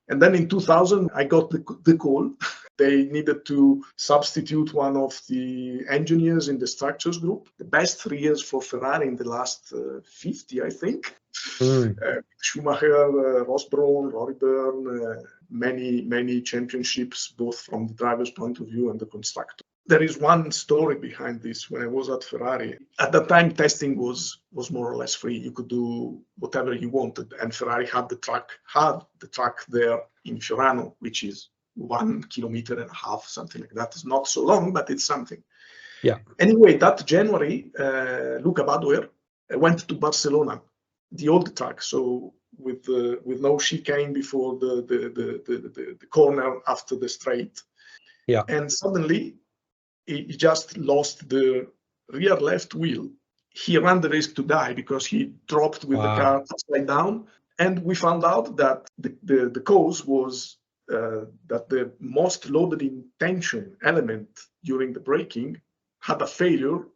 And then in 2000, I got the call. They needed to substitute one of the engineers in the structures group. The best 3 years for Ferrari in the last 50, I think. Schumacher, Ross Brawn, Rory Byrne, many championships, both from the driver's point of view and the constructor. There is one story behind this. When I was at Ferrari, at that time, testing was more or less free. You could do whatever you wanted. And Ferrari had the track there in Fiorano, which is 1.5 kilometers, something like that. It's not so long, but it's something. Yeah. Anyway, that January, Luca Badoer went to Barcelona, the old track. So with no chicane before the corner after the straight. Yeah. And suddenly, he just lost the rear left wheel. He ran the risk to die because he dropped with the car upside down. And we found out that the cause was that the most loaded in tension element during the braking had a failure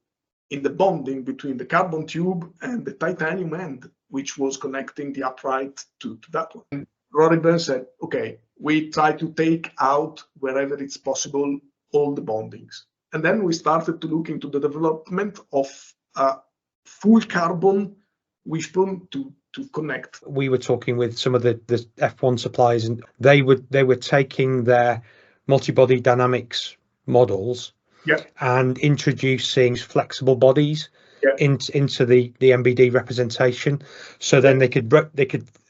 in the bonding between the carbon tube and the titanium end, which was connecting the upright to that one. Rory Byrne said, okay, we try to take out wherever it's possible all the bondings. And then we started to look into the development of a full carbon wishbone to connect. We were talking with some of the F1 suppliers, and they were taking their multi-body dynamics models and introducing flexible bodies into the MBD representation. So then they could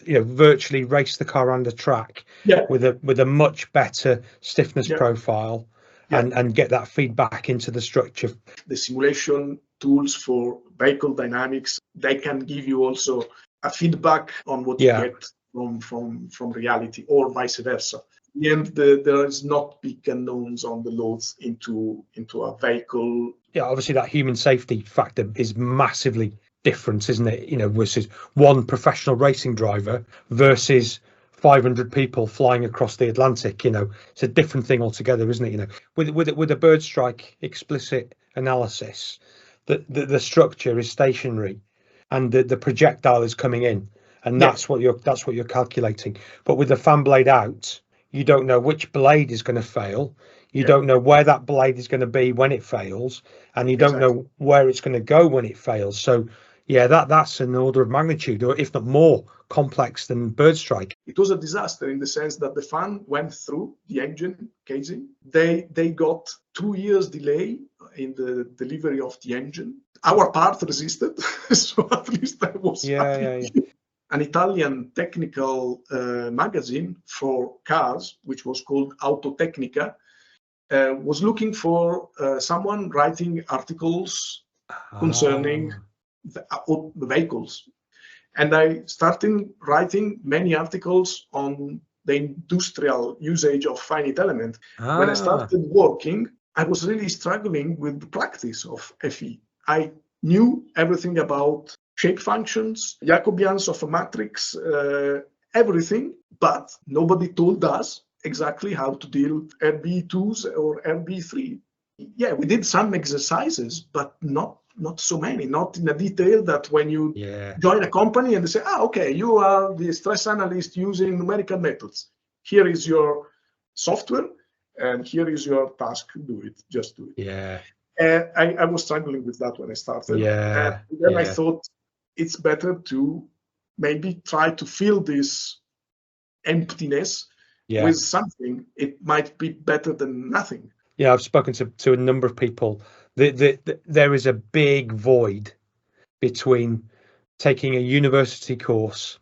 virtually race the car around the track with a much better stiffness profile. And get that feedback into the structure. The simulation tools for vehicle dynamics, they can give you also a feedback on what you get from reality, or vice versa. In the end, there is not big unknowns on the loads into a vehicle. Yeah, obviously that human safety factor is massively different, isn't it? Versus one professional racing driver versus 500 people flying across the Atlantic. It's a different thing altogether, isn't it? With a bird strike explicit analysis, the structure is stationary, and the projectile is coming in, and that's what you're calculating. But with the fan blade out, you don't know which blade is going to fail. You don't know where that blade is going to be when it fails, and you don't know where it's going to go when it fails. So that's an order of magnitude, or if not more, complex than bird strike. It was a disaster in the sense that the fan went through the engine casing. They got 2 years delay in the delivery of the engine. Our part resisted, so at least I was happy. An Italian technical magazine for cars, which was called Autotecnica, was looking for someone writing articles concerning the vehicles. And I started writing many articles on the industrial usage of finite element. When I started working, I was really struggling with the practice of FE. I knew everything about shape functions, Jacobians of a matrix, everything, but nobody told us exactly how to deal with RB2s or RB3. Yeah, we did some exercises, but not so many, not in a detail that when you join a company and they say, okay, you are the stress analyst using numerical methods. Here is your software and here is your task. Do it, just do it. Yeah. I was struggling with that when I started. And then I thought it's better to maybe try to fill this emptiness with something. It might be better than nothing. Yeah, I've spoken to a number of people. There is a big void between taking a university course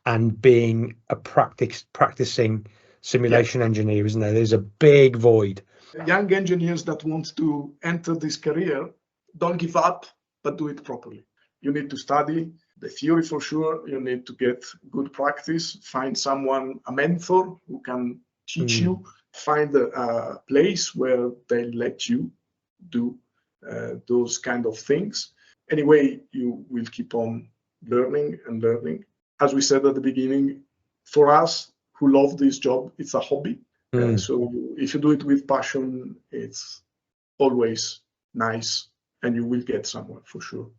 and being a practicing simulation engineer, isn't there? There's a big void. Young engineers that want to enter this career, don't give up, but do it properly. You need to study the theory for sure. You need to get good practice, find someone, a mentor who can teach you, find a place where they let you do those kind of things. Anyway, you will keep on learning and learning. As we said at the beginning, for us who love this job, it's a hobby. So if you do it with passion, it's always nice and you will get somewhere for sure.